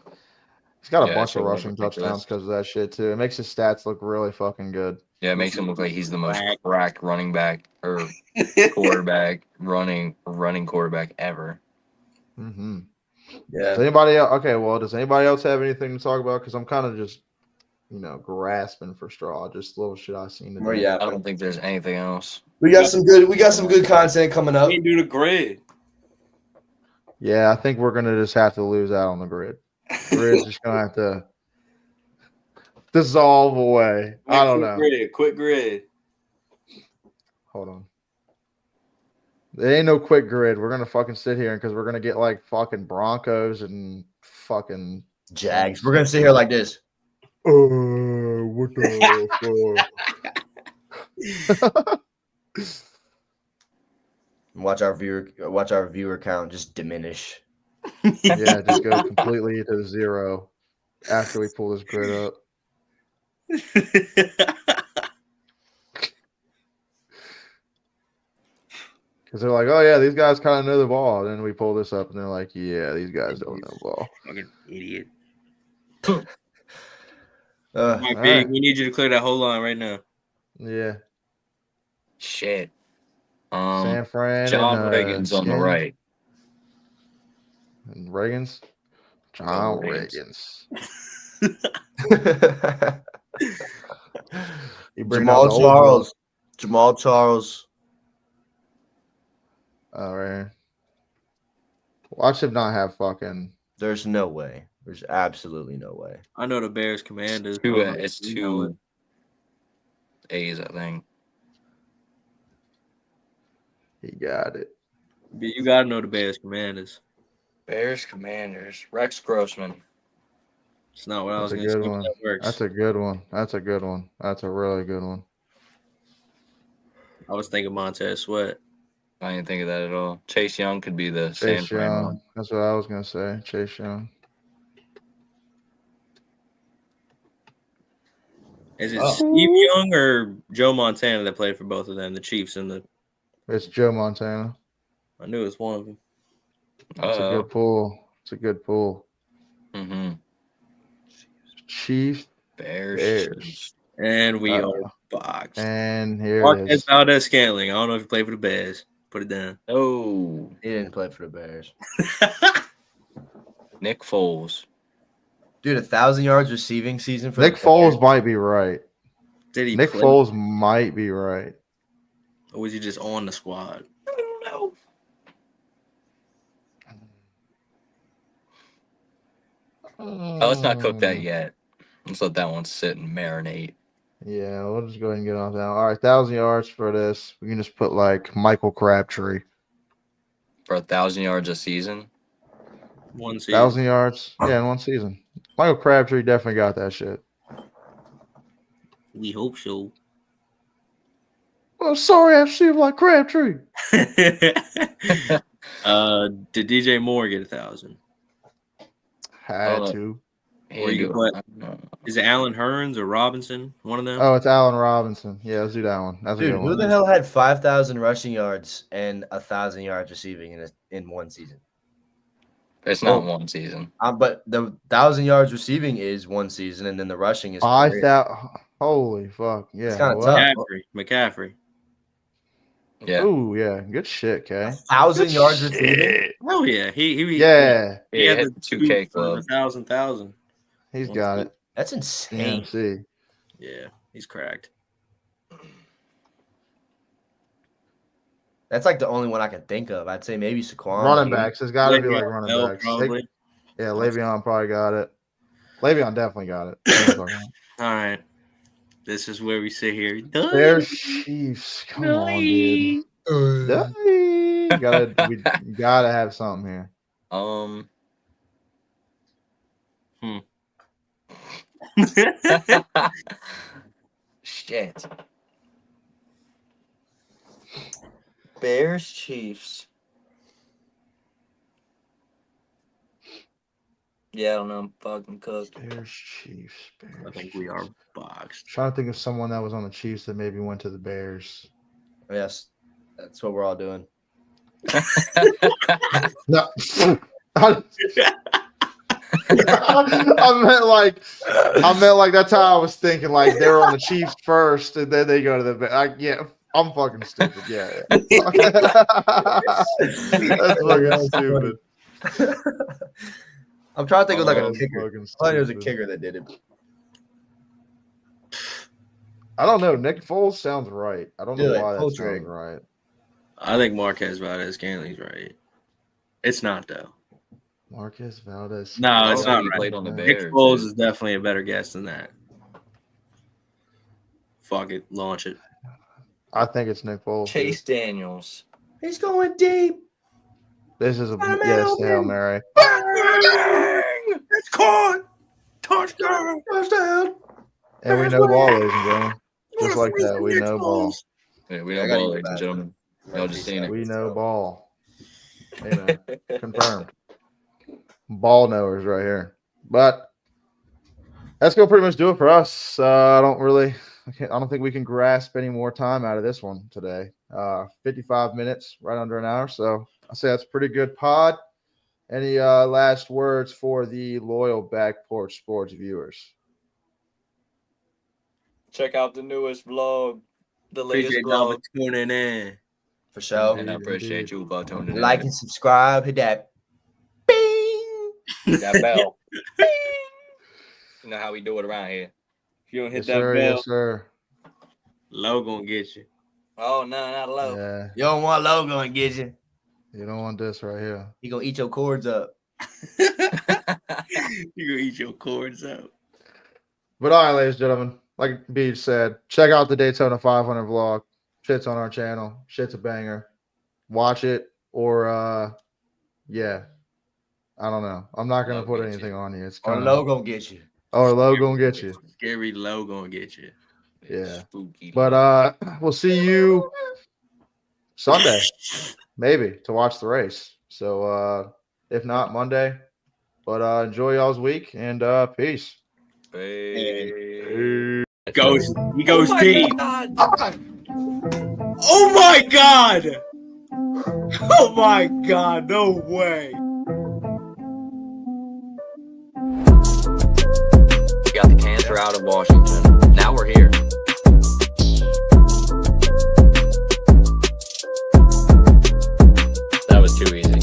He's got a Yeah, bunch that of shit was rushing ridiculous. touchdowns because of that shit too. It makes his stats look really fucking good. Yeah, it makes him look like he's the most Crack. cracked running back or quarterback, running quarterback ever. Mm-hmm. Yeah. Does anybody else? Okay, well, does anybody else have anything to talk about? Because I'm kind of just, grasping for straw. Just little shit I seen today. Where you at? I don't think there's anything else. We got some good content coming up. Can't do the grid. Yeah, I think we're gonna just have to lose out on the grid. Grid's just gonna have to dissolve away. I don't know. Quick grid. Hold on. There ain't no quick grid. We're gonna fucking sit here because we're gonna get like fucking Broncos and fucking Jags. We're gonna sit here like this. what the fuck? Watch our viewer count just diminish. Yeah, just go completely to zero after we pull this grid up. Because they're like, oh yeah, these guys kind of know the ball. Then we pull this up and they're like, yeah, these guys don't know the ball. Fucking idiot. Mike B, right. we need you to clear that whole line right now. Yeah. Shit. San Fran John and Wiggins on the Skins right. and Reagans. John Reagans. You bring up the old boys. Jamal Charles. All right. Watch him not have fucking. There's no way. There's absolutely no way. I know the Bears Commanders. It's two A's, I think. He got it. But you gotta know the Bears Commanders. Bears Commanders. Rex Grossman. It's not what I was That's a gonna say. good But one. that works. That's a good one. That's a good one. That's a really good one. I was thinking Montez Sweat. I didn't think of that at all. Chase Young could be the San Chase Fran Young. one. That's what I was gonna say. Chase Young. Is it Steve Young or Joe Montana that played for both of them, the Chiefs and the? It's Joe Montana. I knew it was one of them. That's a good pull. It's a good pull. Mm-hmm. Chiefs. Bears. And we are boxed. And here it Marquez is. Valdez Scantling. I don't know if he played for the Bears. Put it down. Oh, He didn't play for the Bears. Nick Foles. Dude, 1,000 yards receiving season for Nick the Foles Bears. might be right. Did he Nick play? Foles might be right. Or was he just on the squad? I don't know. Oh, let's not cook that yet. Let's let that one sit and marinate. Yeah, we'll just go ahead and get off that. All right, 1,000 yards for this. We can just put like Michael Crabtree. For 1,000 yards a season. One season. 1,000 yards, yeah, in one season. Michael Crabtree definitely got that shit. We hope so. Oh, sorry, I see like Crabtree. Did DJ Moore get 1,000? Had to. Or you put, is it Allen Hurns or Robinson? One of them? Oh, it's Allen Robinson. Yeah, let's do that one. That's a Dude, good who one. the hell had 5,000 rushing yards and 1,000 yards receiving in one season? It's not one season. But the 1,000 yards receiving is one season, and then the rushing is 5,000. Holy fuck. Yeah. It's kinda well, tough. McCaffrey. Yeah. Ooh, yeah. Good shit, Kay. 1,000 yards receiving. Oh yeah, he Yeah. he had hit the 2K for club. 1,000. He's got it. That's insane. CMC. Yeah, he's cracked. That's like the only one I can think of. I'd say maybe Saquon. Running backs. There's got to be like Le'Veon running Bell, backs. probably. Yeah, Le'Veon probably got it. Le'Veon definitely got it. All right, this is where we sit here. Bears Chiefs. Come on, dude. We gotta have something here. Shit. Bears Chiefs. Yeah, I don't know. I'm fucking cooked. Bears Chiefs. I think we are boxed. Trying to think of someone that was on the Chiefs that maybe went to the Bears. Yes, that's what we're all doing. No. I meant like that's how I was thinking. Like they were on the Chiefs first, and then they go to the Bears. Yeah, I'm fucking stupid. Yeah. That's fucking stupid. I'm trying to think of like a I'm kicker. fucking I thought it was a stupid. kicker that did it. I don't know. Nick Foles sounds right. I don't know Yeah, why that Foles sounds right. right. I think Marquez Valdez Scantling's right. It's not though. Marquez Valdez. No, it's not He right. played on the Nick Bears. Foles dude. is definitely a better guess than that. Fuck it, launch it. I think it's Nick Foles. Chase Daniels. He's going deep. This is a I'm yes, open. Hail Mary. It's caught. Touchdown. Touchdown. And we know ball, ladies and gentlemen. Just like that, we know ball. Yeah, we Yeah, I know gotta ball, go ladies and back. gentlemen. Y'all just seen it. We know ball. Amen. Confirmed. Ball knowers right here. But that's gonna pretty much do it for us. I don't think we can grasp any more time out of this one today. 55 minutes, right under an hour. So I say that's a pretty good pod. Any last words for the loyal Back Porch Sports viewers? Check out the newest vlog. The latest Appreciate y'all vlog. for tuning in. For sure. And I appreciate you for tuning in. Like and subscribe. Hit that bing. that bell. Bing. You know how we do it around here. If you don't hit Yes, that sir. bell, Yes, sir. low gonna get you. Oh, no, not low. Yeah, You don't want logo and get you. you don't want this right here. He gonna eat your cords up. You gonna eat your cords out. But all right, ladies and gentlemen, like Beach said, check out the Daytona 500 vlog. Shit's on our channel. Shit's a banger. Watch it or yeah. I don't know. I'm not gonna Low put get anything on you. It's Or kind logo gonna get you. or low gonna get you. Scary low gonna get you. Yeah. Spooky. But we'll see you Sunday, maybe, to watch the race. So if not Monday. But enjoy y'all's week and peace. Hey. He goes deep. Oh my god! Oh my god, no way. We got the cancer out of Washington. Now we're here. That was too easy.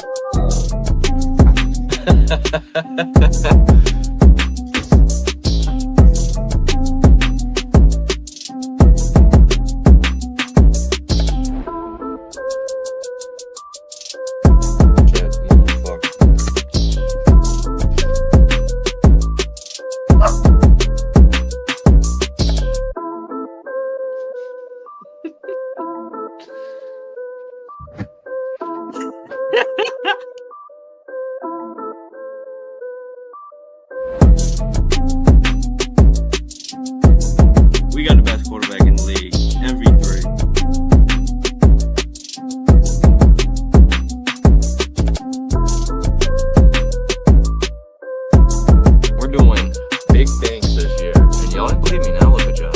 We got the best quarterback in the league. MV3. We're doing big things this year. And y'all didn't believe me. Now look at y'all.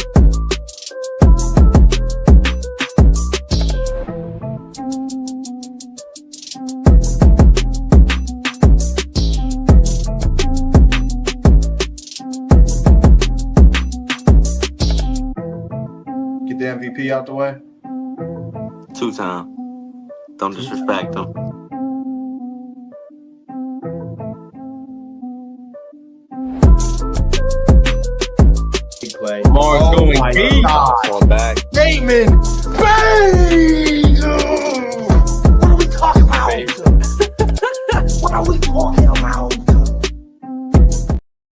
Get the MVP out the way. 2-time. Don't disrespect them. Big play. Mars going deep. God. Going back. Bateman.